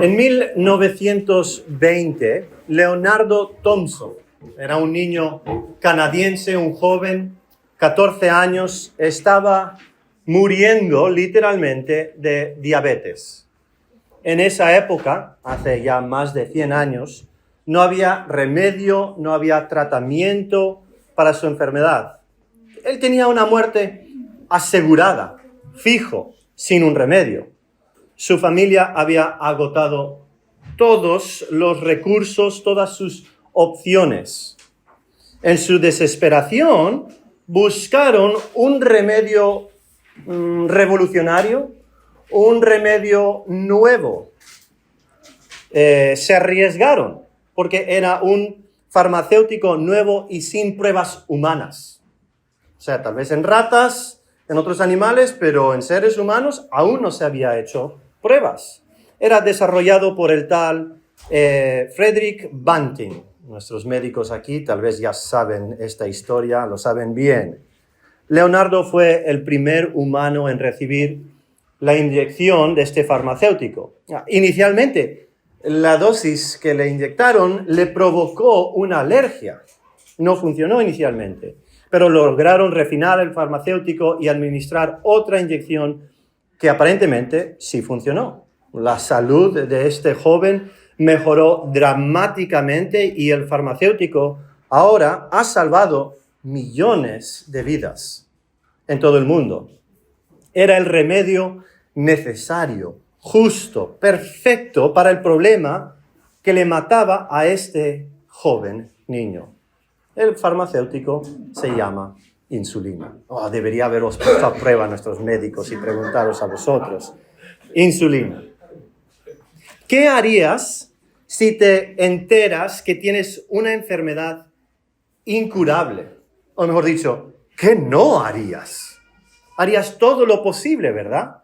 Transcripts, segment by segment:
En 1920, Leonardo Thompson era un niño canadiense, un joven, 14 años, estaba muriendo literalmente de diabetes. En esa época, hace ya más de 100 años, no había remedio, no había tratamiento para su enfermedad. Él tenía una muerte asegurada, fijo, sin un remedio. Su familia había agotado todos los recursos, todas sus opciones. En su desesperación, buscaron un remedio revolucionario, un remedio nuevo. Se arriesgaron porque era un farmacéutico nuevo y sin pruebas humanas. O sea, tal vez en ratas, en otros animales, pero en seres humanos aún no se había hecho pruebas. Era desarrollado por el tal Frederick Banting. Nuestros médicos aquí tal vez ya saben esta historia, lo saben bien. Leonardo fue el primer humano en recibir la inyección de este farmacéutico. Inicialmente, la dosis que le inyectaron le provocó una alergia. No funcionó inicialmente, pero lograron refinar el farmacéutico y administrar otra inyección que aparentemente sí funcionó. La salud de este joven mejoró dramáticamente y el farmacéutico ahora ha salvado millones de vidas en todo el mundo. Era el remedio necesario, justo, perfecto para el problema que le mataba a este joven niño. El farmacéutico se llama insulina. Debería haberos puesto a prueba a nuestros médicos y preguntaros a vosotros. Insulina. ¿Qué harías si te enteras que tienes una enfermedad incurable? O mejor dicho, ¿qué no harías? Harías todo lo posible, ¿verdad?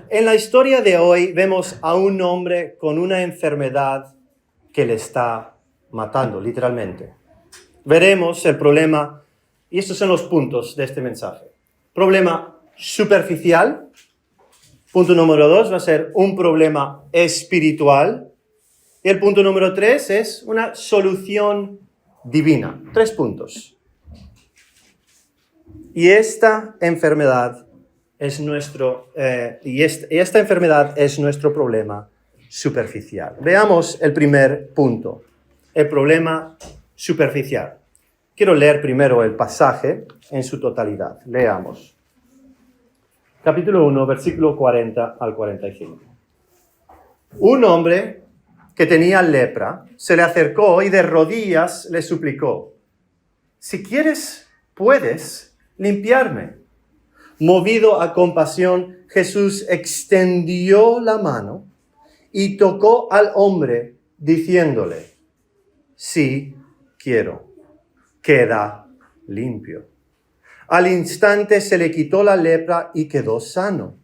En la historia de hoy vemos a un hombre con una enfermedad que le está matando, literalmente. Veremos el problema, y estos son los puntos de este mensaje. Problema superficial. Punto número 2 va a ser un problema espiritual. Y el punto número 3 es una solución divina. 3 puntos. Y esta enfermedad es nuestro problema superficial. Veamos el primer punto, el problema superficial. Quiero leer primero el pasaje en su totalidad. Leamos. Capítulo 1, versículo 40 al 45. Un hombre que tenía lepra se le acercó y de rodillas le suplicó: si quieres, puedes limpiarme. Movido a compasión, Jesús extendió la mano y tocó al hombre, diciéndole: sí, quiero, queda limpio. Al instante se le quitó la lepra y quedó sano.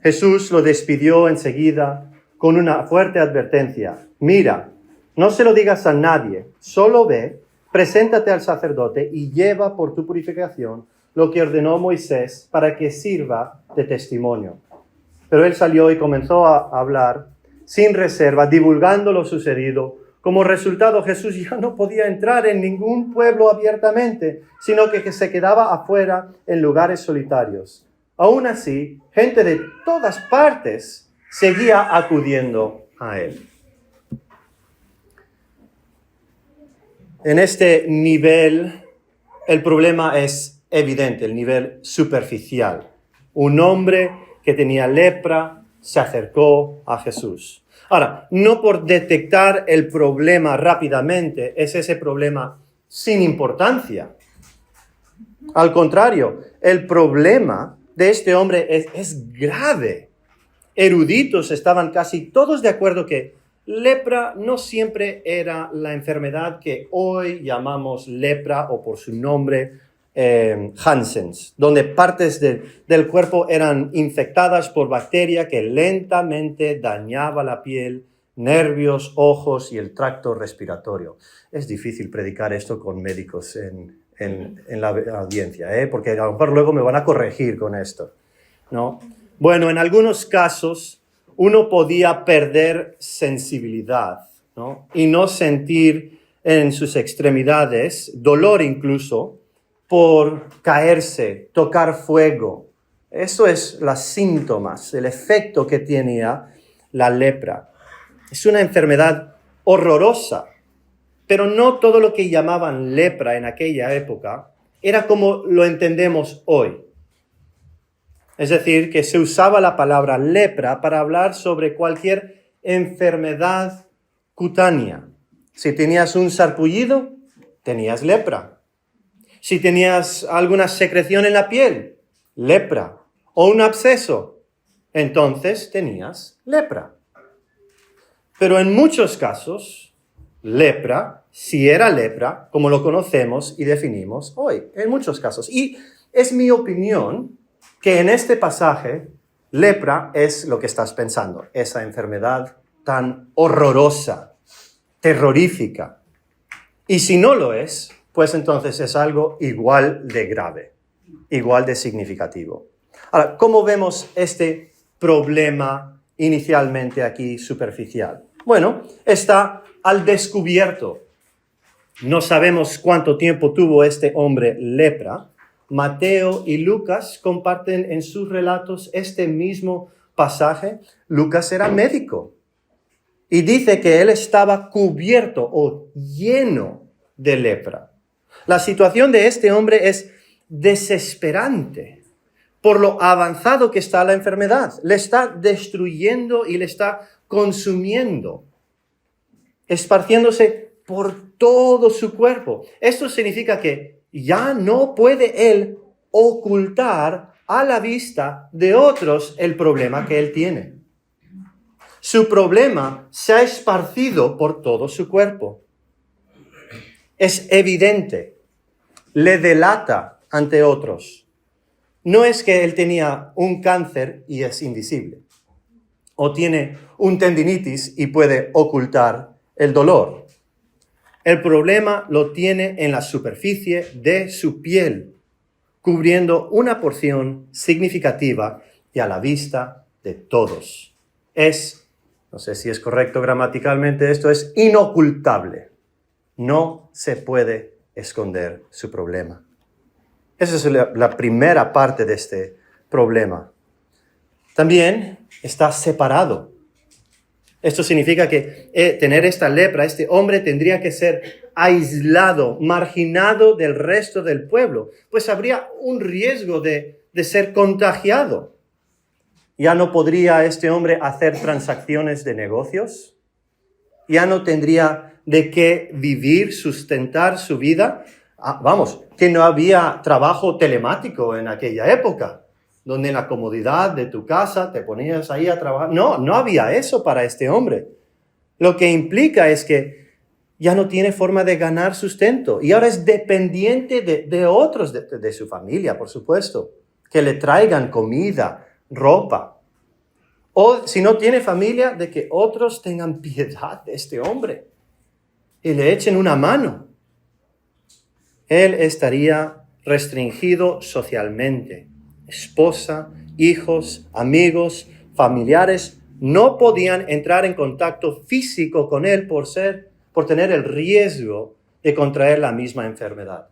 Jesús lo despidió enseguida con una fuerte advertencia: mira, no se lo digas a nadie, solo ve, preséntate al sacerdote y lleva por tu purificación lo que ordenó Moisés para que sirva de testimonio. Pero él salió y comenzó a hablar sin reserva, divulgando lo sucedido. Como resultado, Jesús ya no podía entrar en ningún pueblo abiertamente, sino que se quedaba afuera en lugares solitarios. Aún así, gente de todas partes seguía acudiendo a él. En este nivel, el problema es evidente, el nivel superficial. Un hombre que tenía lepra se acercó a Jesús. Ahora, no por detectar el problema rápidamente es ese problema sin importancia. Al contrario, el problema de este hombre es grave. Eruditos estaban casi todos de acuerdo que lepra no siempre era la enfermedad que hoy llamamos lepra o por su nombre Hansen's, donde partes del cuerpo eran infectadas por bacteria que lentamente dañaba la piel, nervios, ojos y el tracto respiratorio. Es difícil predicar esto con médicos en la audiencia, porque a lo mejor luego me van a corregir con esto, ¿no? Bueno, en algunos casos, uno podía perder sensibilidad, ¿no? Y no sentir en sus extremidades dolor incluso por caerse, tocar fuego. Eso es los síntomas, el efecto que tenía la lepra. Es una enfermedad horrorosa, pero no todo lo que llamaban lepra en aquella época era como lo entendemos hoy. Es decir, que se usaba la palabra lepra para hablar sobre cualquier enfermedad cutánea. Si tenías un sarpullido, tenías lepra. Si tenías alguna secreción en la piel, lepra. O un absceso, entonces tenías lepra. Pero en muchos casos, lepra, si era lepra, como lo conocemos y definimos hoy, en muchos casos. Y es mi opinión que en este pasaje, lepra es lo que estás pensando, esa enfermedad tan horrorosa, terrorífica. Y si no lo es, pues entonces es algo igual de grave, igual de significativo. Ahora, ¿cómo vemos este problema inicialmente aquí superficial? Bueno, está al descubierto. No sabemos cuánto tiempo tuvo este hombre lepra. Mateo y Lucas comparten en sus relatos este mismo pasaje. Lucas era médico y dice que él estaba cubierto o lleno de lepra. La situación de este hombre es desesperante por lo avanzado que está la enfermedad. Le está destruyendo y le está consumiendo, esparciéndose por todo su cuerpo. Esto significa que ya no puede él ocultar a la vista de otros el problema que él tiene. Su problema se ha esparcido por todo su cuerpo. Es evidente, le delata ante otros. No es que él tenía un cáncer y es invisible, o tiene un tendinitis y puede ocultar el dolor. El problema lo tiene en la superficie de su piel, cubriendo una porción significativa y a la vista de todos. No sé si es correcto gramaticalmente esto, es inocultable. No se puede esconder su problema. Esa es la primera parte de este problema. También está separado. Esto significa que tener esta lepra, este hombre tendría que ser aislado, marginado del resto del pueblo, pues habría un riesgo de ser contagiado. ¿Ya no podría este hombre hacer transacciones de negocios? ¿Ya no tendría de qué vivir, sustentar su vida? Vamos, que no había trabajo telemático en aquella época, donde en la comodidad de tu casa te ponías ahí a trabajar. No había eso para este hombre. Lo que implica es que ya no tiene forma de ganar sustento y ahora es dependiente de otros, de su familia, por supuesto, que le traigan comida, ropa. O si no tiene familia, de que otros tengan piedad de este hombre y le echen una mano. Él estaría restringido socialmente. Esposa, hijos, amigos, familiares no podían entrar en contacto físico con él por tener el riesgo de contraer la misma enfermedad.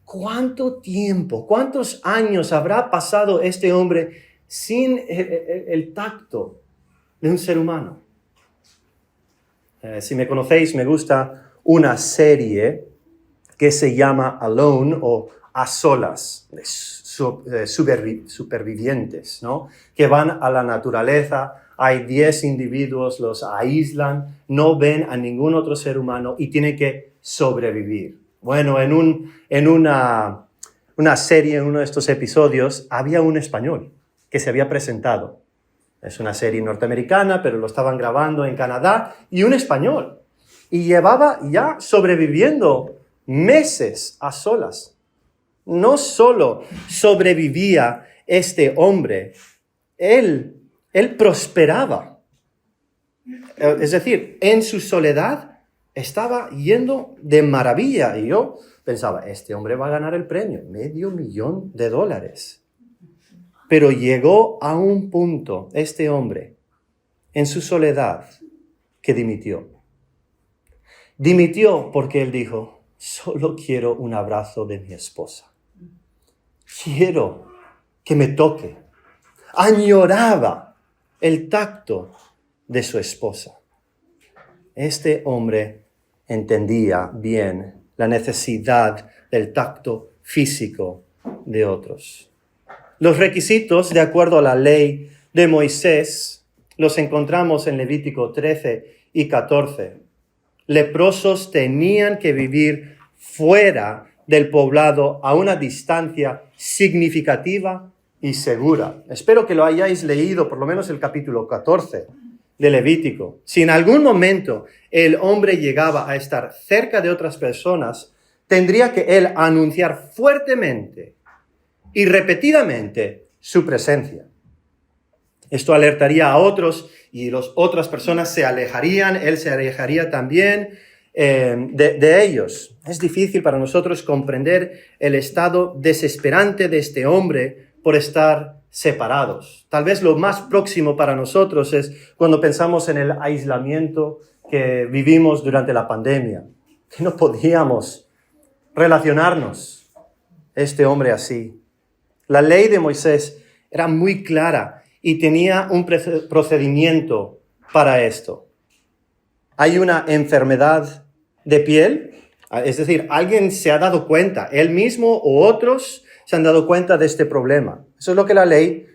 ¿Cuánto tiempo, cuántos años habrá pasado este hombre sin el tacto de un ser humano? Si me conocéis, me gusta una serie que se llama Alone o A Solas, de supervivientes, ¿no? Que van a la naturaleza, hay 10 individuos, los aíslan, no ven a ningún otro ser humano y tienen que sobrevivir. Bueno, en una serie, en uno de estos episodios, había un español que se había presentado. Es una serie norteamericana, pero lo estaban grabando en Canadá, y un español. Y llevaba ya sobreviviendo meses a solas. No solo sobrevivía este hombre, él prosperaba. Es decir, en su soledad estaba yendo de maravilla. Y yo pensaba, este hombre va a ganar el premio, $500,000. Pero llegó a un punto, este hombre, en su soledad que dimitió. Dimitió porque él dijo, solo quiero un abrazo de mi esposa. Quiero que me toque. Añoraba el tacto de su esposa. Este hombre entendía bien la necesidad del tacto físico de otros. Los requisitos, de acuerdo a la ley de Moisés, los encontramos en Levítico 13 y 14. Leprosos tenían que vivir fuera del poblado a una distancia significativa y segura. Espero que lo hayáis leído, por lo menos el capítulo 14 de Levítico. Si en algún momento el hombre llegaba a estar cerca de otras personas, tendría que él anunciar fuertemente y repetidamente su presencia. Esto alertaría a otros y las otras personas se alejarían, él se alejaría también de ellos. Es difícil para nosotros comprender el estado desesperante de este hombre por estar separados. Tal vez lo más próximo para nosotros es cuando pensamos en el aislamiento que vivimos durante la pandemia, que no podíamos relacionarnos. Este hombre así. La ley de Moisés era muy clara y tenía un procedimiento para esto. Hay una enfermedad de piel, es decir, alguien se ha dado cuenta, él mismo o otros se han dado cuenta de este problema. Eso es lo que la ley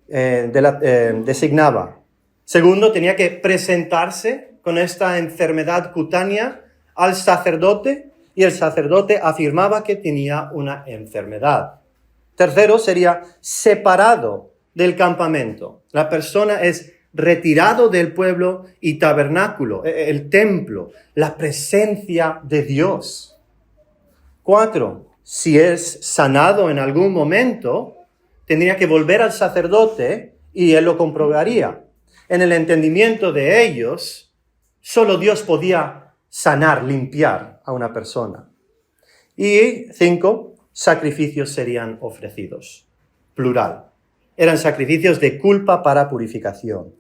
designaba. Segundo, tenía que presentarse con esta enfermedad cutánea al sacerdote y el sacerdote afirmaba que tenía una enfermedad. Tercero, sería separado del campamento. La persona es retirado del pueblo y tabernáculo, el templo, la presencia de Dios. 4, si es sanado en algún momento, tendría que volver al sacerdote y él lo comprobaría. En el entendimiento de ellos, solo Dios podía sanar, limpiar a una persona. Y 5, sacrificios serían ofrecidos. Plural. Eran sacrificios de culpa para purificación.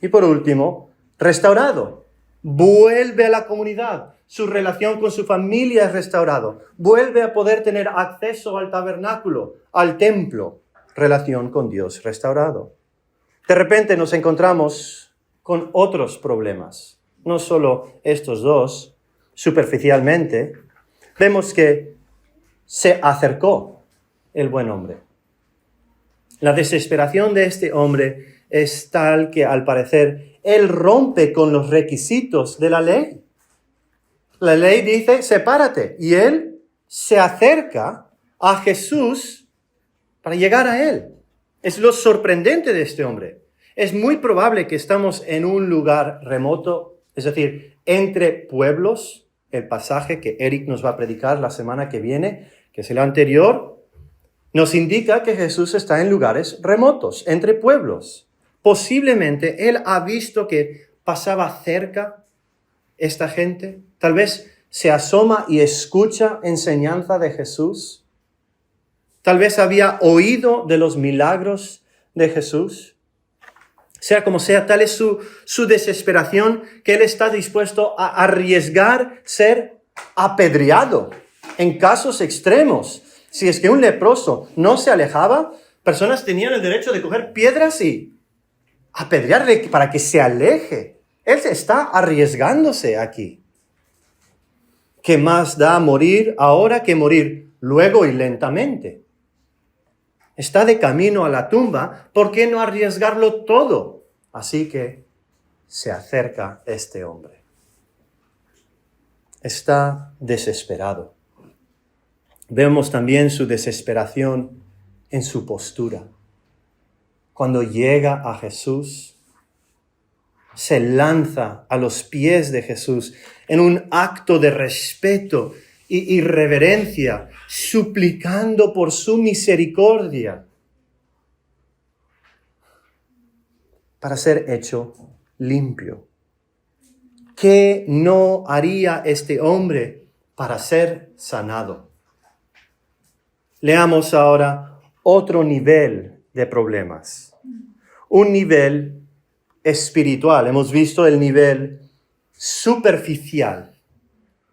Y por último, restaurado. Vuelve a la comunidad. Su relación con su familia es restaurado. Vuelve a poder tener acceso al tabernáculo, al templo. Relación con Dios restaurado. De repente nos encontramos con otros problemas. No solo estos dos, superficialmente. Vemos que se acercó el buen hombre. La desesperación de este hombre es tal que, al parecer, él rompe con los requisitos de la ley. La ley dice, sepárate, y él se acerca a Jesús para llegar a él. Es lo sorprendente de este hombre. Es muy probable que estamos en un lugar remoto, es decir, entre pueblos. El pasaje que Eric nos va a predicar la semana que viene, que es el anterior, nos indica que Jesús está en lugares remotos, entre pueblos. Posiblemente él ha visto que pasaba cerca esta gente. Tal vez se asoma y escucha enseñanza de Jesús. Tal vez había oído de los milagros de Jesús. Sea como sea, tal es su desesperación que él está dispuesto a arriesgar ser apedreado en casos extremos. Si es que un leproso no se alejaba, personas tenían el derecho de coger piedras y apedrearle para que se aleje. Él está arriesgándose aquí. ¿Qué más da morir ahora que morir luego y lentamente? Está de camino a la tumba, ¿por qué no arriesgarlo todo? Así que se acerca este hombre. Está desesperado. Vemos también su desesperación en su postura. Cuando llega a Jesús, se lanza a los pies de Jesús en un acto de respeto y reverencia, suplicando por su misericordia para ser hecho limpio. ¿Qué no haría este hombre para ser sanado? Leamos ahora otro nivel de problemas. Un nivel espiritual. Hemos visto el nivel superficial.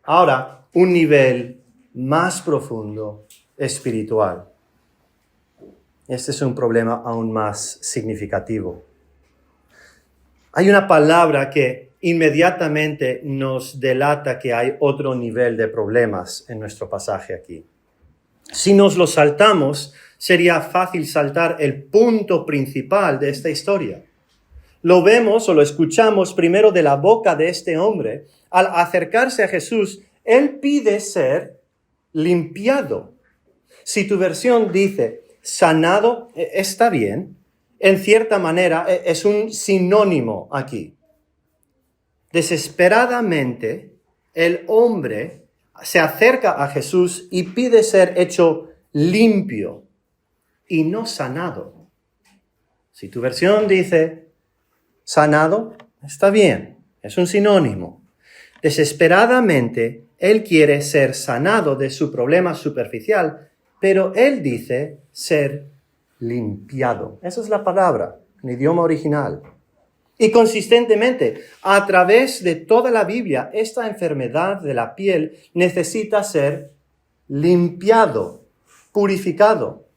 Ahora, un nivel más profundo, espiritual. Este es un problema aún más significativo. Hay una palabra que inmediatamente nos delata que hay otro nivel de problemas en nuestro pasaje aquí. Si nos lo saltamos, sería fácil saltar el punto principal de esta historia. Lo vemos o lo escuchamos primero de la boca de este hombre. Al acercarse a Jesús, él pide ser limpiado. Si tu versión dice sanado, está bien. En cierta manera es un sinónimo aquí. Desesperadamente, el hombre se acerca a Jesús y pide ser hecho limpio y no sanado. Si tu versión dice sanado, está bien, es un sinónimo. Desesperadamente, él quiere ser sanado de su problema superficial, pero él dice ser limpiado. Esa es la palabra en idioma original. Y consistentemente, a través de toda la Biblia, esta enfermedad de la piel necesita ser limpiado, purificado.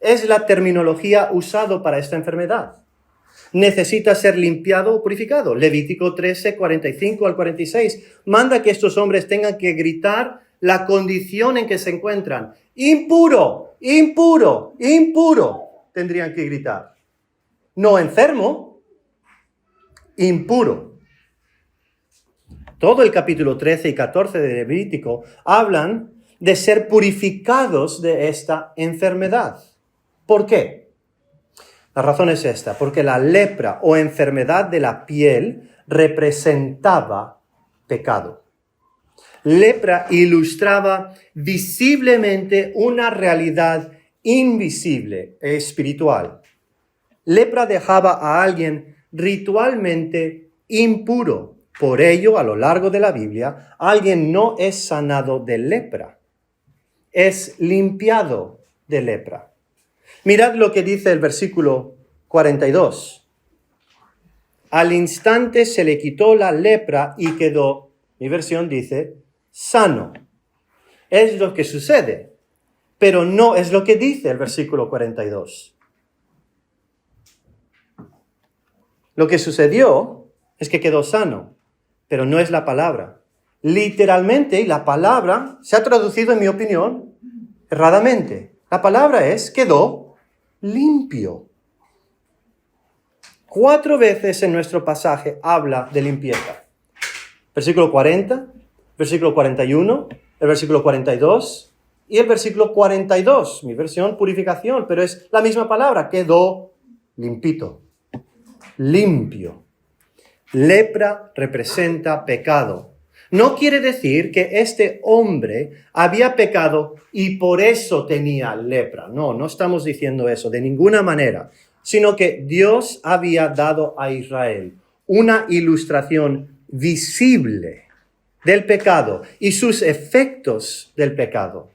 Es la terminología usada para esta enfermedad. Necesita ser limpiado o purificado. Levítico 13, 45 al 46 manda que estos hombres tengan que gritar la condición en que se encuentran. Impuro, impuro, impuro. Tendrían que gritar. No enfermo, impuro. Todo el capítulo 13 y 14 de Levítico hablan de ser purificados de esta enfermedad. ¿Por qué? La razón es esta, porque la lepra o enfermedad de la piel representaba pecado. Lepra ilustraba visiblemente una realidad invisible e espiritual. Lepra dejaba a alguien ritualmente impuro. Por ello, a lo largo de la Biblia, alguien no es sanado de lepra, es limpiado de lepra. Mirad lo que dice el versículo 42. Al instante se le quitó la lepra y quedó, mi versión dice, sano. Es lo que sucede, pero no es lo que dice el versículo 42. Lo que sucedió es que quedó sano, pero no es la palabra. Literalmente, la palabra se ha traducido, en mi opinión, erradamente. La palabra es quedó limpio. 4 veces en nuestro pasaje habla de limpieza. Versículo 40, versículo 41, el versículo 42 y el versículo 42. Mi versión, purificación, pero es la misma palabra, quedó limpito, limpio. Lepra representa pecado. No quiere decir que este hombre había pecado y por eso tenía lepra. No estamos diciendo eso de ninguna manera, sino que Dios había dado a Israel una ilustración visible del pecado y sus efectos del pecado.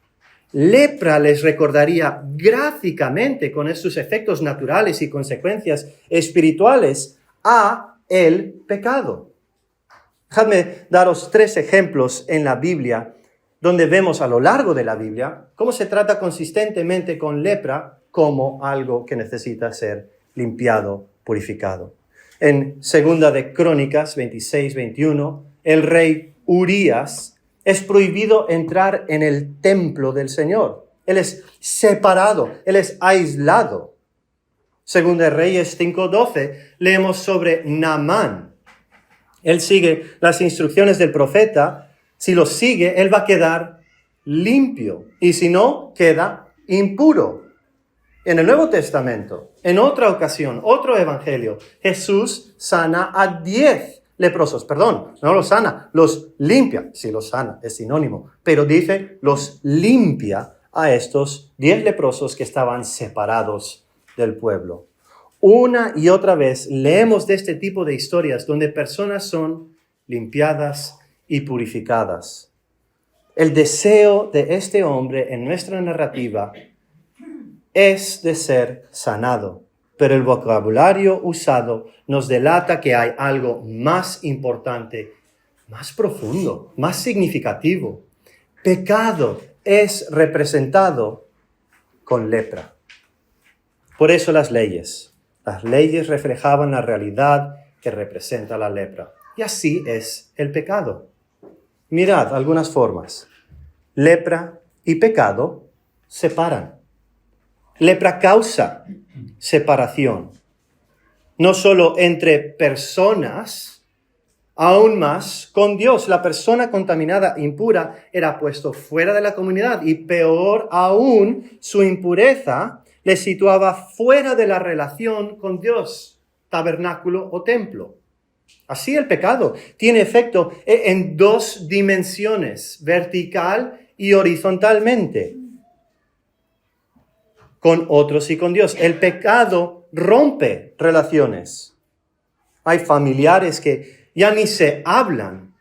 Lepra les recordaría gráficamente con sus efectos naturales y consecuencias espirituales a el pecado. Dejadme daros 3 ejemplos en la Biblia, donde vemos a lo largo de la Biblia cómo se trata consistentemente con lepra como algo que necesita ser limpiado, purificado. En 2 de Crónicas 26, 21, el rey Urías es prohibido entrar en el templo del Señor. Él es separado, él es aislado. 2 de Reyes 5:12, leemos sobre Naamán. Él sigue las instrucciones del profeta. Si los sigue, él va a quedar limpio. Y si no, queda impuro. En el Nuevo Testamento, en otra ocasión, otro evangelio, Jesús sana a 10 leprosos. Perdón, no los sana, los limpia. Sí, los sana, es sinónimo. Pero dice, los limpia a estos 10 leprosos que estaban separados del pueblo. Una y otra vez leemos de este tipo de historias donde personas son limpiadas y purificadas. El deseo de este hombre en nuestra narrativa es de ser sanado. pero el vocabulario usado nos delata que hay algo más importante, más profundo, más significativo. Pecado es representado con lepra. Por eso las leyes reflejaban la realidad que representa la lepra. Y así es el pecado. Mirad algunas formas. Lepra y pecado separan. Lepra causa separación, no solo entre personas, aún más con Dios. La persona contaminada, impura, era puesto fuera de la comunidad y peor aún, su impureza le situaba fuera de la relación con Dios, tabernáculo o templo. Así el pecado tiene efecto en dos dimensiones, vertical y horizontalmente, con otros y con Dios. El pecado rompe relaciones. Hay familiares que ya ni se hablan.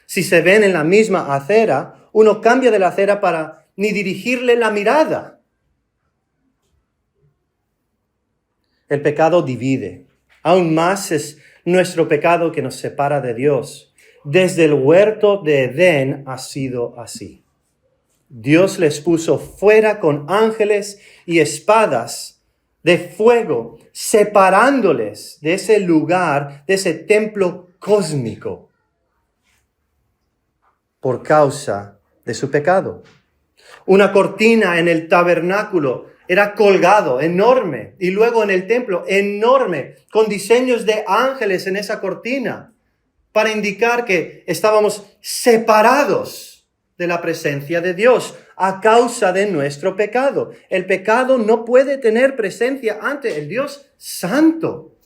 Si se ven en la misma acera, uno cambia de la acera para ni dirigirle la mirada. El pecado divide. Aún más es nuestro pecado que nos separa de Dios. Desde el huerto de Edén ha sido así. Dios les puso fuera con ángeles y espadas de fuego, separándoles de ese lugar, de ese templo cósmico, por causa de su pecado. Una cortina en el tabernáculo era colgado, enorme, y luego en el templo, enorme, con diseños de ángeles en esa cortina, para indicar que estábamos separados de la presencia de Dios a causa de nuestro pecado. El pecado no puede tener presencia ante el Dios santo.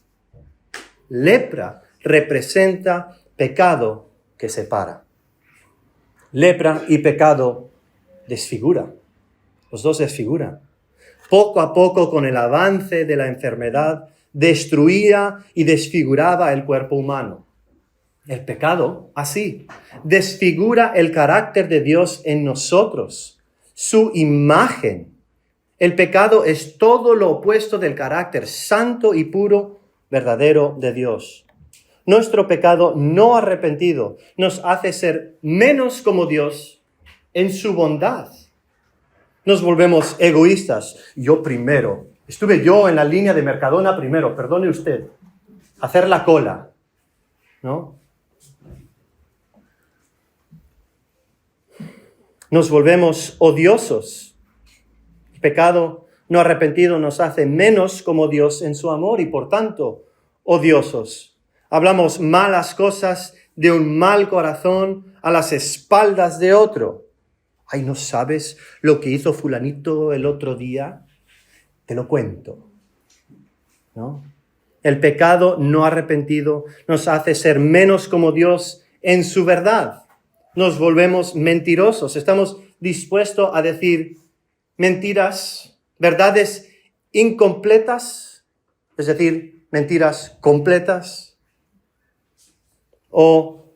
Lepra representa pecado que separa. Lepra y pecado desfigura. Los dos desfiguran. Poco a poco, con el avance de la enfermedad, destruía y desfiguraba el cuerpo humano. El pecado, así, desfigura el carácter de Dios en nosotros, su imagen. El pecado es todo lo opuesto del carácter santo y puro, verdadero de Dios. Nuestro pecado no arrepentido nos hace ser menos como Dios en su bondad. Nos volvemos egoístas. Yo primero. Estuve yo en la línea de Mercadona primero, perdone usted. Hacer la cola, ¿no? Nos volvemos odiosos. El pecado no arrepentido nos hace menos como Dios en su amor y por tanto odiosos. Hablamos malas cosas de un mal corazón a las espaldas de otro. Ay, ¿no sabes lo que hizo fulanito el otro día? Te lo cuento, ¿no? El pecado no arrepentido nos hace ser menos como Dios en su verdad. Nos volvemos mentirosos. Estamos dispuestos a decir mentiras, verdades incompletas, es decir, mentiras completas. O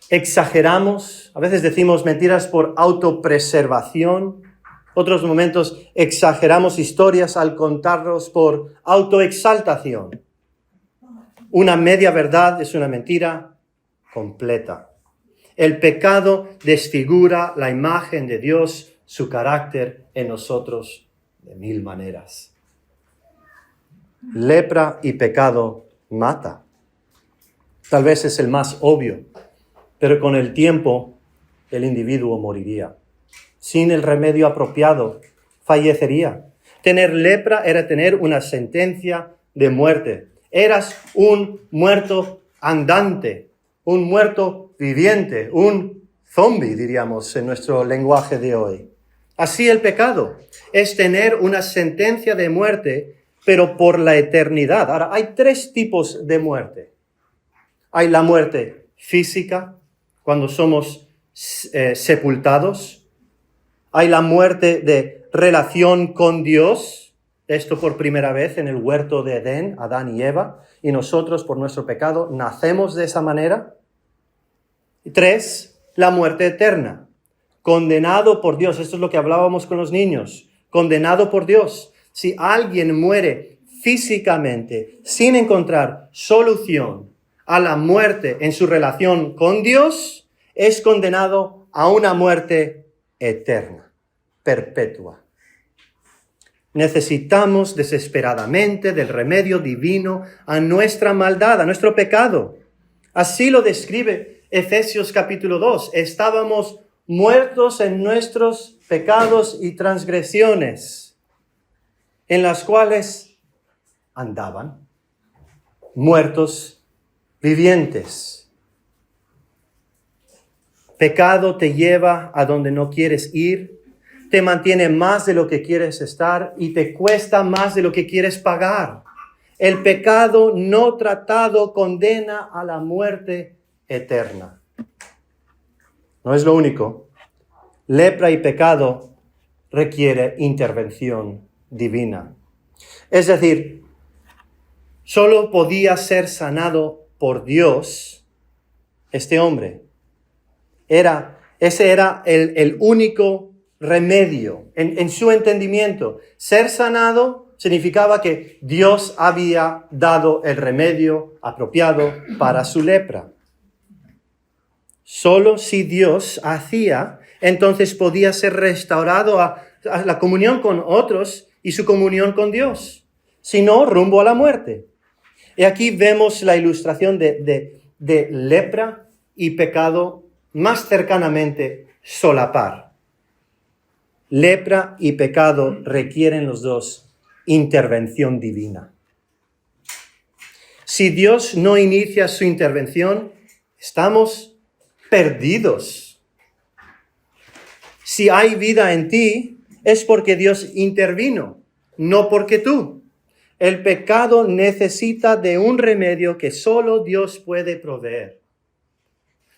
exageramos, a veces decimos mentiras por autopreservación. Otros momentos exageramos historias al contarlos por autoexaltación. Una media verdad es una mentira completa. El pecado desfigura la imagen de Dios, su carácter en nosotros de mil maneras. Lepra y pecado mata. Tal vez es el más obvio, pero con el tiempo el individuo moriría. Sin el remedio apropiado, fallecería. Tener lepra era tener una sentencia de muerte. Eras un muerto andante, un muerto viviente, un zombie, diríamos, en nuestro lenguaje de hoy. Así el pecado es tener una sentencia de muerte, pero por la eternidad. Ahora, hay tres tipos de muerte. Hay la muerte física, cuando somos sepultados. Hay la muerte de relación con Dios, esto por primera vez en el huerto de Edén, Adán y Eva, y nosotros por nuestro pecado nacemos de esa manera. Y tres, la muerte eterna, condenado por Dios. Esto es lo que hablábamos con los niños, condenado por Dios. Si alguien muere físicamente, sin encontrar solución a la muerte en su relación con Dios, es condenado a una muerte eterna, perpetua. Necesitamos desesperadamente del remedio divino a nuestra maldad, a nuestro pecado. Así lo describe Efesios capítulo 2. Estábamos muertos en nuestros pecados y transgresiones, en las cuales andaban, muertos vivientes. Pecado te lleva a donde no quieres ir, te mantiene más de lo que quieres estar y te cuesta más de lo que quieres pagar. El pecado no tratado condena a la muerte eterna. No es lo único. Lepra y pecado requiere intervención divina. Es decir, solo podía ser sanado por Dios este hombre. Ese era el único remedio en su entendimiento. Ser sanado significaba que Dios había dado el remedio apropiado para su lepra. Solo si Dios hacía, entonces podía ser restaurado a la comunión con otros y su comunión con Dios. Si no, rumbo a la muerte. Y aquí vemos la ilustración de lepra y pecado más cercanamente solapar. Lepra y pecado requieren los dos intervención divina. Si Dios no inicia su intervención, estamos perdidos. Si hay vida en ti, es porque Dios intervino, no porque tú. El pecado necesita de un remedio que solo Dios puede proveer.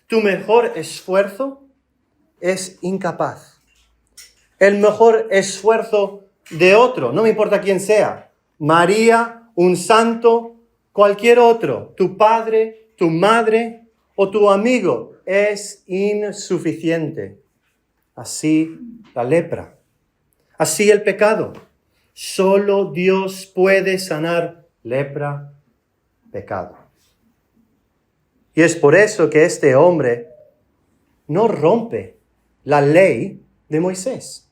Tu mejor esfuerzo es incapaz. El mejor esfuerzo de otro, no me importa quién sea, María, un santo, cualquier otro, tu padre, tu madre o tu amigo, es insuficiente. Así la lepra, así el pecado. Solo Dios puede sanar lepra, pecado. Y es por eso que este hombre no rompe la ley de Moisés.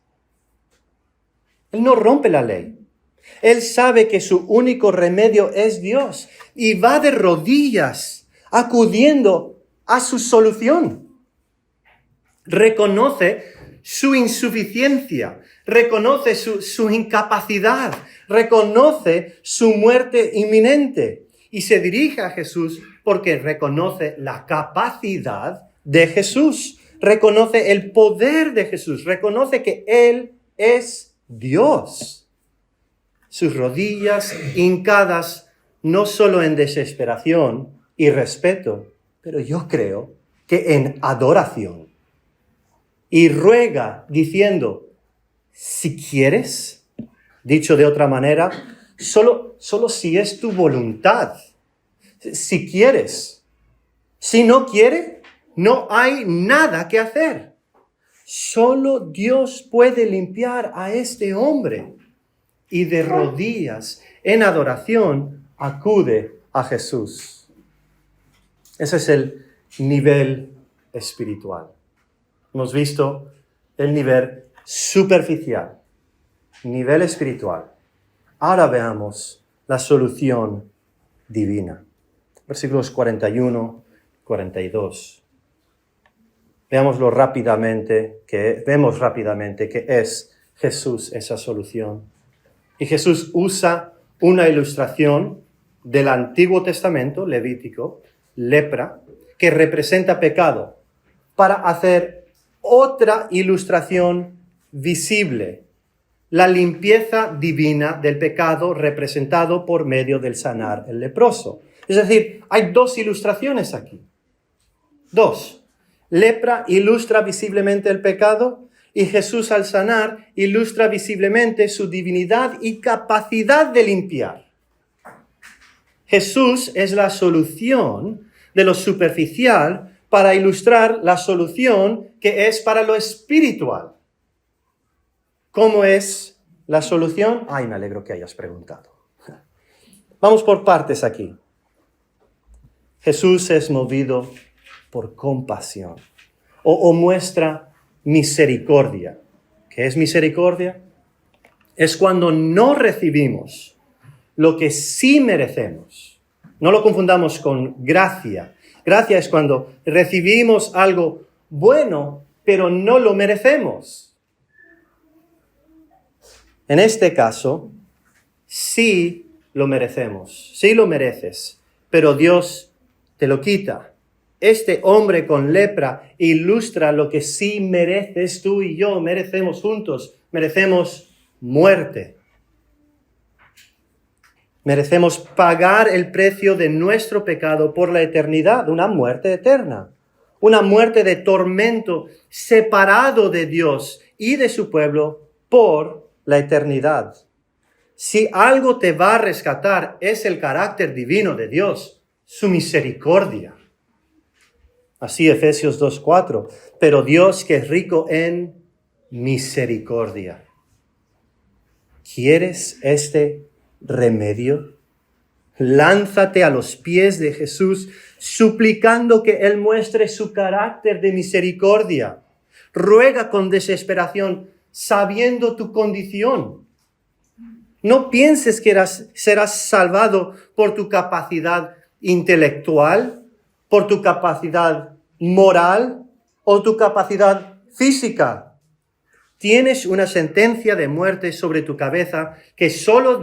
Él no rompe la ley. Él sabe que su único remedio es Dios y va de rodillas acudiendo a su solución. Reconoce su insuficiencia, reconoce su incapacidad, reconoce su muerte inminente y se dirige a Jesús porque reconoce la capacidad de Jesús, reconoce el poder de Jesús, reconoce que Él es Dios. Sus rodillas hincadas no solo en desesperación y respeto, pero yo creo que en adoración. Y ruega diciendo, si quieres, dicho de otra manera, solo si es tu voluntad. Si quieres. Si no quiere, no hay nada que hacer. Solo Dios puede limpiar a este hombre. Y de rodillas, en adoración, acude a Jesús. Ese es el nivel espiritual. Hemos visto el nivel superficial, nivel espiritual. Ahora veamos la solución divina. Versículos 41, 42. Vemos rápidamente que es Jesús esa solución. Y Jesús usa una ilustración del Antiguo Testamento, Levítico, lepra, que representa pecado, para hacer otra ilustración visible, la limpieza divina del pecado representado por medio del sanar el leproso. Es decir, hay dos ilustraciones aquí. Dos. Lepra ilustra visiblemente el pecado y Jesús al sanar ilustra visiblemente su divinidad y capacidad de limpiar. Jesús es la solución de lo superficial para ilustrar la solución que es para lo espiritual. ¿Cómo es la solución? Ay, me alegro que hayas preguntado. Vamos por partes aquí. Jesús es movido por compasión o muestra misericordia. ¿Qué es misericordia? Es cuando no recibimos lo que sí merecemos. No lo confundamos con gracia. Gracia es cuando recibimos algo bueno, pero no lo merecemos. En este caso, sí lo merecemos, sí lo mereces, pero Dios te lo quita. Este hombre con lepra ilustra lo que sí mereces tú y yo, merecemos juntos, merecemos muerte. Merecemos pagar el precio de nuestro pecado por la eternidad, una muerte eterna, una muerte de tormento, separado de Dios y de su pueblo por la eternidad. Si algo te va a rescatar es el carácter divino de Dios, su misericordia. Así Efesios 2:4, pero Dios que es rico en misericordia. ¿Quieres este remedio? Lánzate a los pies de Jesús, suplicando que Él muestre su carácter de misericordia. Ruega con desesperación, sabiendo tu condición. No pienses que serás salvado por tu capacidad intelectual, por tu capacidad moral o tu capacidad física. Tienes una sentencia de muerte sobre tu cabeza que solo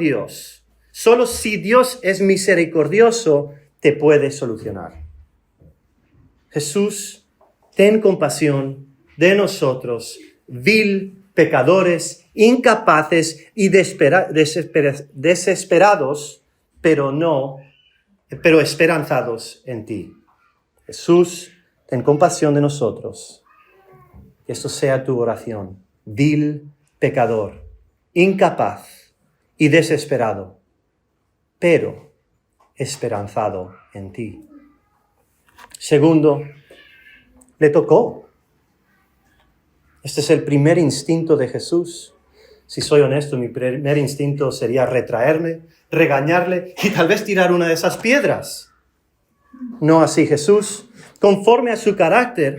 si Dios es misericordioso, te puede solucionar. Jesús, ten compasión de nosotros, vil pecadores, incapaces y desesperados, pero esperanzados en ti. Jesús, ten compasión de nosotros. Que esto sea tu oración. Vil pecador, incapaz y desesperado, pero esperanzado en ti. Segundo, le tocó. Este es el primer instinto de Jesús. Si soy honesto, mi primer instinto sería retraerme, regañarle y tal vez tirar una de esas piedras. No así Jesús. Conforme a su carácter,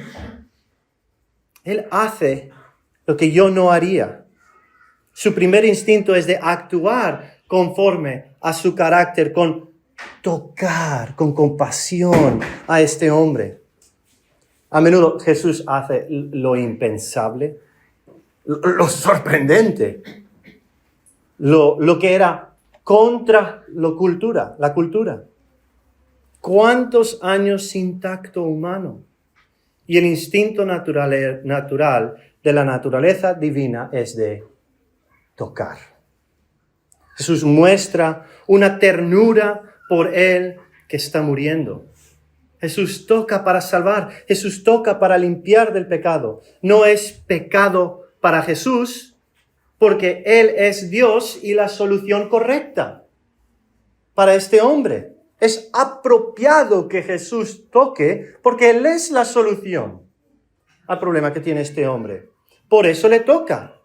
Él hace lo que yo no haría. Su primer instinto es de actuar conforme a su carácter, con tocar, con compasión a este hombre. A menudo Jesús hace lo impensable, lo sorprendente, lo que era contra la cultura. ¿Cuántos años sin tacto humano? Y el instinto natural de la naturaleza divina es de tocar. Jesús muestra una ternura por él que está muriendo. Jesús toca para salvar. Jesús toca para limpiar del pecado. No es pecado para Jesús porque Él es Dios y la solución correcta para este hombre. Es apropiado que Jesús toque porque Él es la solución al problema que tiene este hombre. Por eso le toca.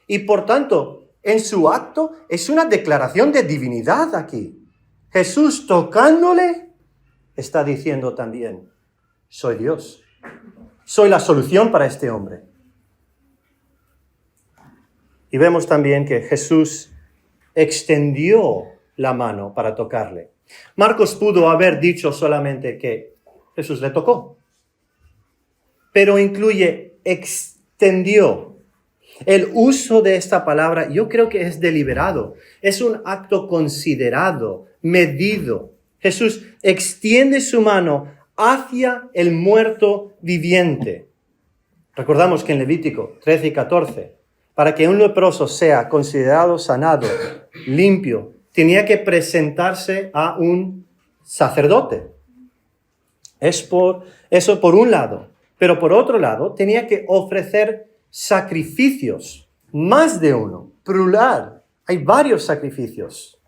Y por tanto, en su acto es una declaración de divinidad aquí. Jesús tocándole está diciendo también, soy Dios. Soy la solución para este hombre. Y vemos también que Jesús extendió la mano para tocarle. Marcos pudo haber dicho solamente que Jesús le tocó, pero incluye extendió. El uso de esta palabra yo creo que es deliberado, es un acto considerado, medido. Jesús extiende su mano hacia el muerto viviente. Recordamos que en Levítico 13 y 14, para que un leproso sea considerado sanado, limpio, tenía que presentarse a un sacerdote. Eso por un lado. Pero por otro lado, tenía que ofrecer sacrificios, más de uno, plural. Hay varios sacrificios.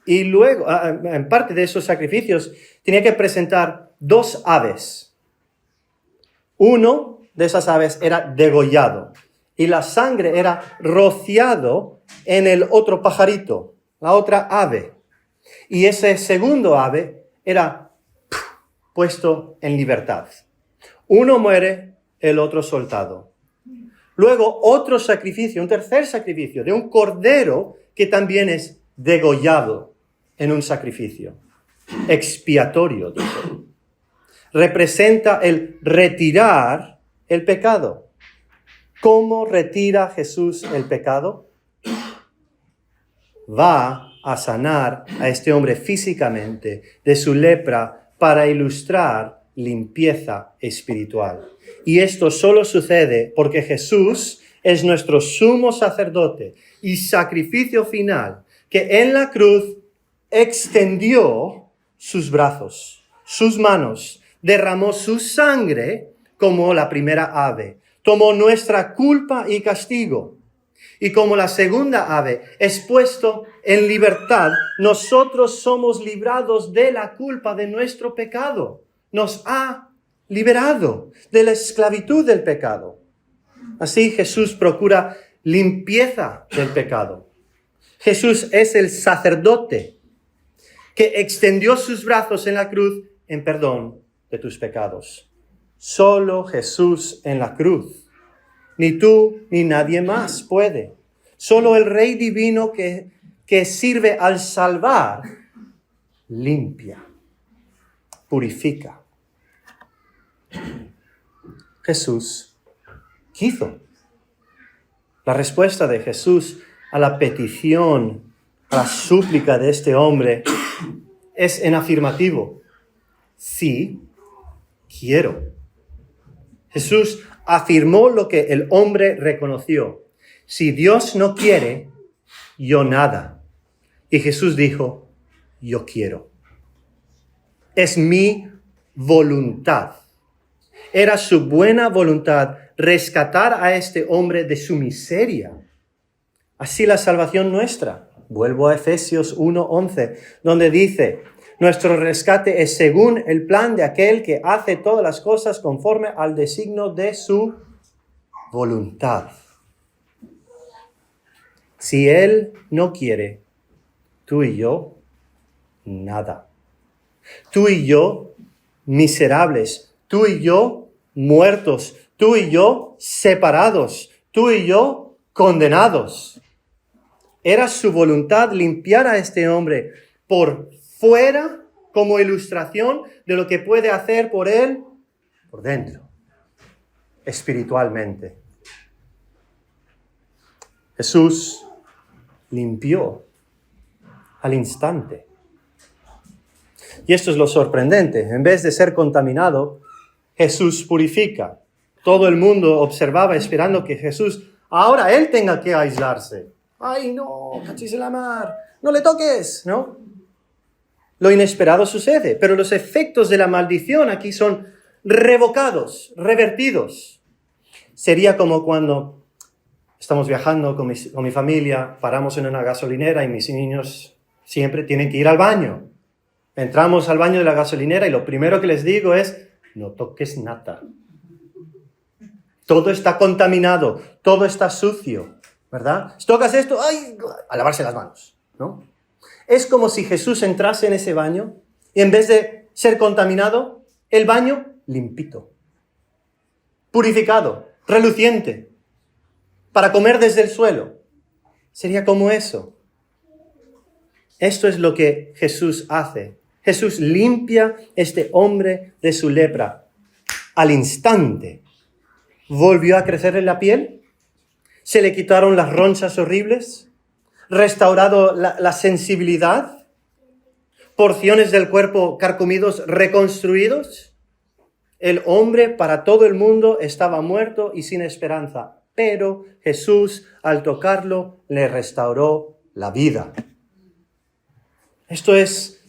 Y luego, en parte de esos sacrificios, tenía que presentar 2 aves. Uno de esas aves era degollado y la sangre era rociado en el otro pajarito, la otra ave. Y ese segundo ave era puesto en libertad. Uno muere, el otro soltado. Luego otro sacrificio, un tercer sacrificio de un cordero que también es degollado en un sacrificio expiatorio, dice. Representa el retirar el pecado. ¿Cómo retira Jesús el pecado? Va a sanar a este hombre físicamente de su lepra para ilustrar limpieza espiritual. Y esto solo sucede porque Jesús es nuestro sumo sacerdote y sacrificio final, que en la cruz extendió sus brazos, sus manos, derramó su sangre como la primera ave, tomó nuestra culpa y castigo. Y como la segunda ave es puesto en libertad, nosotros somos librados de la culpa de nuestro pecado. Nos ha liberado de la esclavitud del pecado. Así Jesús procura limpieza del pecado. Jesús es el sacerdote que extendió sus brazos en la cruz en perdón de tus pecados. Solo Jesús en la cruz. Ni tú ni nadie más puede. Solo el Rey Divino que sirve al salvar, limpia, purifica. Jesús quiso. La respuesta de Jesús a la petición, a la súplica de este hombre es en afirmativo. Sí, quiero. Jesús afirmó lo que el hombre reconoció. Si Dios no quiere, yo nada. Y Jesús dijo, yo quiero. Es mi voluntad. Era su buena voluntad rescatar a este hombre de su miseria. Así la salvación nuestra. Vuelvo a Efesios 1:11, donde dice, nuestro rescate es según el plan de aquel que hace todas las cosas conforme al designio de su voluntad. Si Él no quiere, tú y yo, nada. Tú y yo, miserables. Tú y yo, muertos. Tú y yo, separados. Tú y yo, condenados. Era su voluntad limpiar a este hombre por fuera como ilustración de lo que puede hacer por él por dentro, espiritualmente. Jesús limpió al instante. Y esto es lo sorprendente. En vez de ser contaminado, Jesús purifica. Todo el mundo observaba esperando que Jesús, ahora él tenga que aislarse. ¡Ay, no! ¡Cachis en la mar! ¡No le toques! ¿No? Lo inesperado sucede, pero los efectos de la maldición aquí son revocados, revertidos. Sería como cuando estamos viajando con mi familia, paramos en una gasolinera y mis niños siempre tienen que ir al baño. Entramos al baño de la gasolinera y lo primero que les digo es, no toques nada. Todo está contaminado, todo está sucio, ¿verdad? Si tocas esto, ¡ay! A lavarse las manos, ¿no? Es como si Jesús entrase en ese baño y en vez de ser contaminado, el baño limpito, purificado, reluciente, para comer desde el suelo. Sería como eso. Esto es lo que Jesús hace. Jesús limpia a este hombre de su lepra. Al instante, volvió a crecerle la piel, se le quitaron las ronchas horribles, restaurado la sensibilidad, porciones del cuerpo carcomidos reconstruidos. El hombre para todo el mundo estaba muerto y sin esperanza, pero Jesús al tocarlo le restauró la vida. Esto es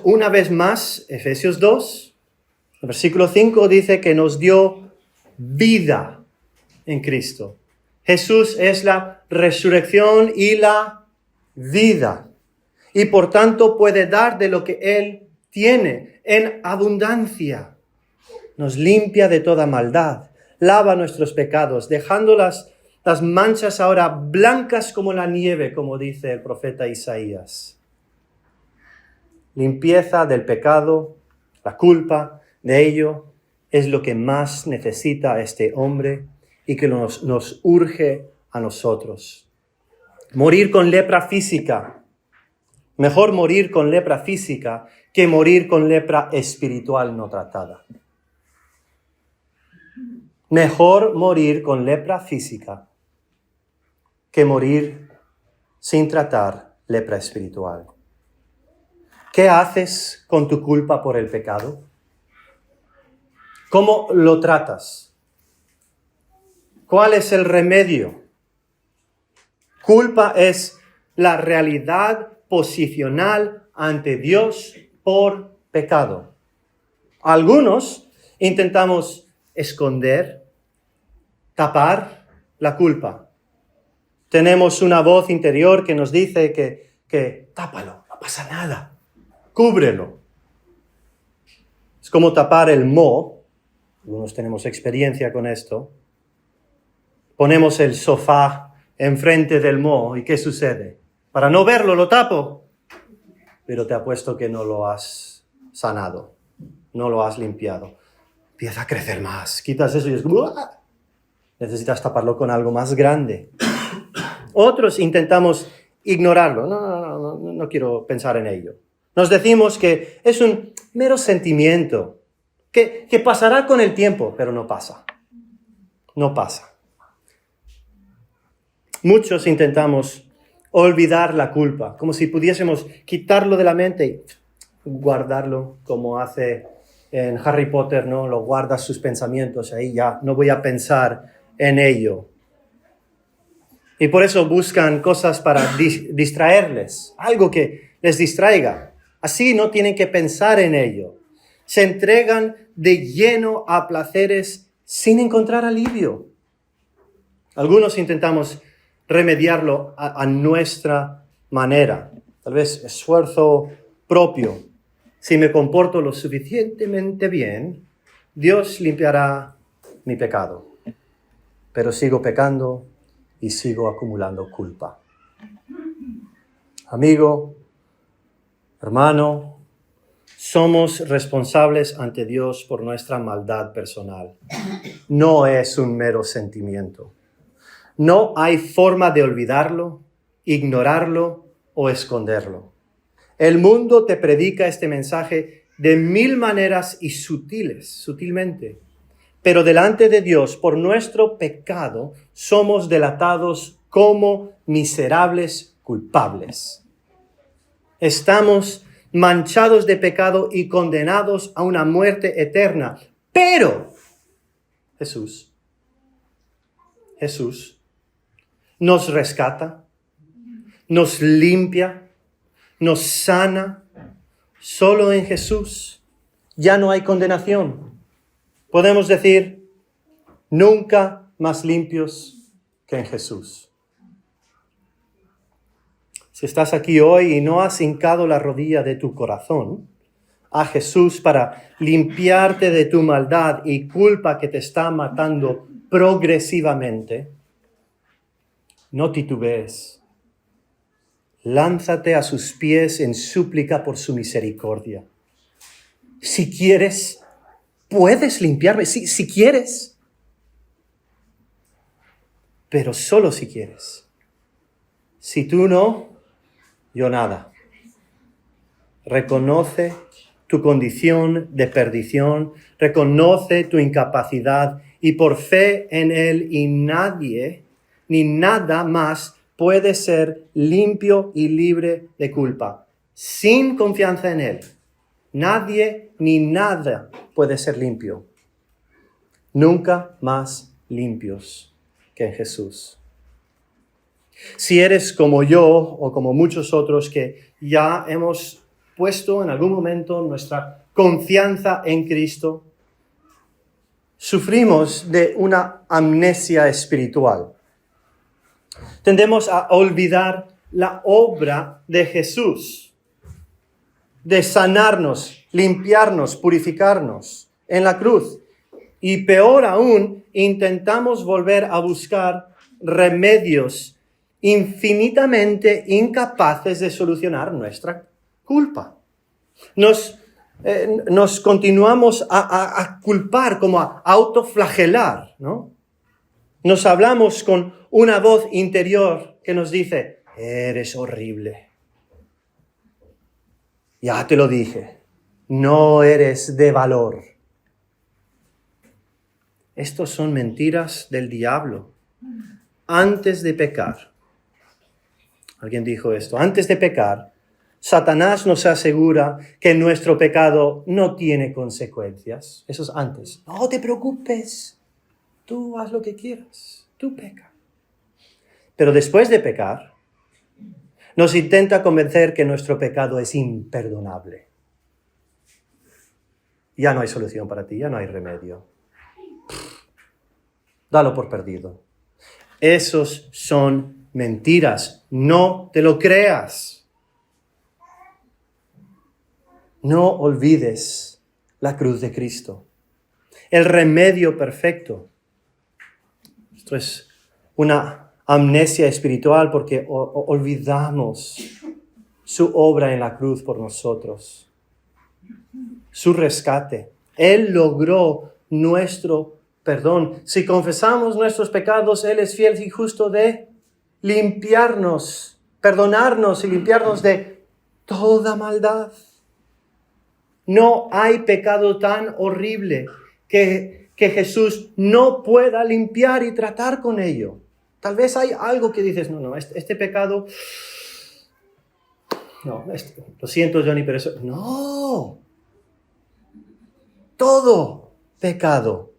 una vez más Efesios 2, el versículo 5 dice que nos dio vida en Cristo. Jesús es la resurrección y la vida. Y por tanto puede dar de lo que Él tiene en abundancia. Nos limpia de toda maldad, lava nuestros pecados, dejando las manchas ahora blancas como la nieve, como dice el profeta Isaías. limpieza del pecado, la culpa de ello, es lo que más necesita este hombre y que nos urge a nosotros. Morir con lepra física. Mejor morir con lepra física que morir con lepra espiritual no tratada. Mejor morir con lepra física que morir sin tratar lepra espiritual. ¿Qué haces con tu culpa por el pecado? ¿Cómo lo tratas? ¿Cuál es el remedio? Culpa es la realidad posicional ante Dios por pecado. Algunos intentamos esconder, tapar la culpa. Tenemos una voz interior que nos dice que tápalo, no pasa nada, cúbrelo. Es como tapar el moho. Algunos tenemos experiencia con esto. Ponemos el sofá enfrente del moho y ¿qué sucede? Para no verlo lo tapo, pero te apuesto que no lo has sanado, no lo has limpiado. Empieza a crecer más, quitas eso y es como ¡ah! Necesitas taparlo con algo más grande. Otros intentamos ignorarlo, no quiero pensar en ello. Nos decimos que es un mero sentimiento, que pasará con el tiempo, pero no pasa. No pasa. Muchos intentamos olvidar la culpa, como si pudiésemos quitarlo de la mente y guardarlo, como hace en Harry Potter, ¿no? Lo guarda sus pensamientos ahí, ya no voy a pensar en ello. Y por eso buscan cosas para distraerles, algo que les distraiga. Así no tienen que pensar en ello. Se entregan de lleno a placeres sin encontrar alivio. Algunos intentamos remediarlo a nuestra manera. Tal vez esfuerzo propio. Si me comporto lo suficientemente bien, Dios limpiará mi pecado. Pero sigo pecando y sigo acumulando culpa. Amigo, hermano, somos responsables ante Dios por nuestra maldad personal. No es un mero sentimiento. No hay forma de olvidarlo, ignorarlo o esconderlo. El mundo te predica este mensaje de 1000 maneras y sutilmente. Pero delante de Dios, por nuestro pecado, somos delatados como miserables culpables. Estamos manchados de pecado y condenados a una muerte eterna. Pero Jesús nos rescata, nos limpia, nos sana. Solo en Jesús ya no hay condenación. Podemos decir, nunca más limpios que en Jesús. Si estás aquí hoy y no has hincado la rodilla de tu corazón a Jesús para limpiarte de tu maldad y culpa que te está matando progresivamente, no titubees. Lánzate a sus pies en súplica por su misericordia. Si quieres, puedes limpiarme, si quieres. Pero solo si quieres. Si tú no, yo nada. Reconoce tu condición de perdición, reconoce tu incapacidad y por fe en Él y nadie ni nada más puede ser limpio y libre de culpa. Sin confianza en Él, nadie ni nada puede ser limpio. Nunca más limpios que en Jesús. Si eres como yo o como muchos otros que ya hemos puesto en algún momento nuestra confianza en Cristo, sufrimos de una amnesia espiritual. Tendemos a olvidar la obra de Jesús, de sanarnos, limpiarnos, purificarnos en la cruz. Y peor aún, intentamos volver a buscar remedios infinitamente incapaces de solucionar nuestra culpa. Nos continuamos a culpar, como a autoflagelar, ¿no? Nos hablamos con una voz interior que nos dice, eres horrible. Ya te lo dije, no eres de valor. Estos son mentiras del diablo. Antes de pecar, alguien dijo esto, antes de pecar, Satanás nos asegura que nuestro pecado no tiene consecuencias. Eso es antes. No te preocupes, tú haz lo que quieras, tú peca. Pero después de pecar, nos intenta convencer que nuestro pecado es imperdonable. Ya no hay solución para ti, ya no hay remedio. Dalo por perdido. Esos son mentiras, no te lo creas. No olvides la cruz de Cristo, el remedio perfecto. Esto es una amnesia espiritual porque olvidamos su obra en la cruz por nosotros, su rescate. Él logró nuestro perdón. Si confesamos nuestros pecados, Él es fiel y justo de limpiarnos, perdonarnos y limpiarnos de toda maldad. No hay pecado tan horrible que Jesús no pueda limpiar y tratar con ello. Tal vez hay algo que dices, no, este pecado, no, lo siento, Johnny, pero eso, no. Todo pecado.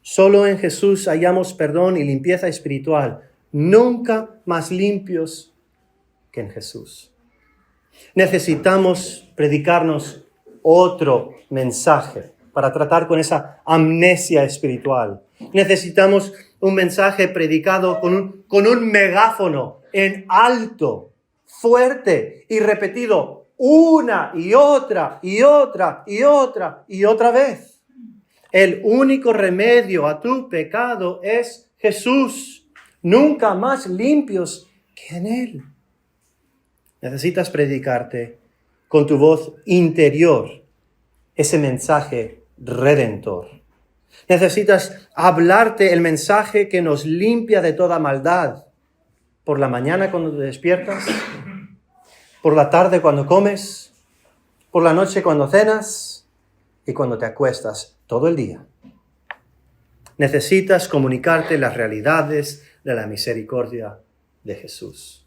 Solo en Jesús hallamos perdón y limpieza espiritual, nunca más limpios que en Jesús. Necesitamos predicarnos otro mensaje para tratar con esa amnesia espiritual. Necesitamos un mensaje predicado con un megáfono en alto, fuerte y repetido una y otra y otra y otra y otra vez. El único remedio a tu pecado es Jesús, nunca más limpios que en Él. Necesitas predicarte con tu voz interior ese mensaje redentor. Necesitas hablarte el mensaje que nos limpia de toda maldad. Por la mañana cuando te despiertas, por la tarde cuando comes, por la noche cuando cenas y cuando te acuestas todo el día. Necesitas comunicarte las realidades de la misericordia de Jesús.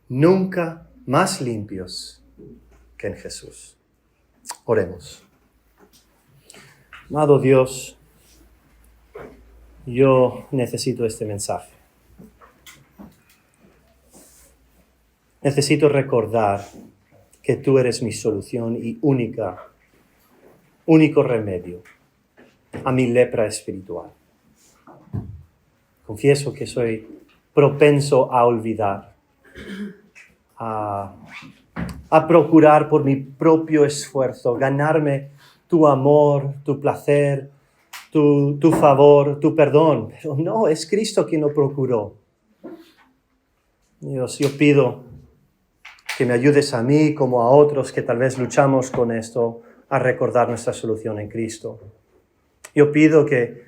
Nunca más limpios que en Jesús. Oremos. Amado Dios, yo necesito este mensaje. Necesito recordar que tú eres mi solución y único remedio a mi lepra espiritual. Confieso que soy propenso a olvidar, a procurar por mi propio esfuerzo, ganarme tu amor, tu placer, tu favor, tu perdón. Pero no, es Cristo quien lo procuró. Dios, yo pido que me ayudes a mí como a otros que tal vez luchamos con esto, a recordar nuestra solución en Cristo. Yo pido que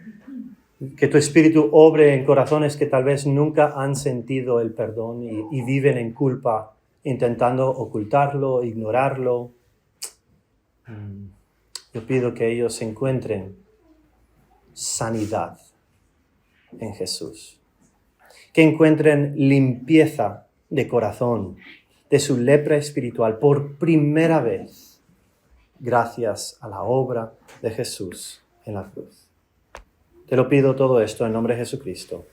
tu Espíritu obre en corazones que tal vez nunca han sentido el perdón y viven en culpa, intentando ocultarlo, ignorarlo. Yo pido que ellos encuentren sanidad en Jesús, que encuentren limpieza de corazón, de su lepra espiritual por primera vez, gracias a la obra de Jesús en la cruz. Te lo pido todo esto en nombre de Jesucristo.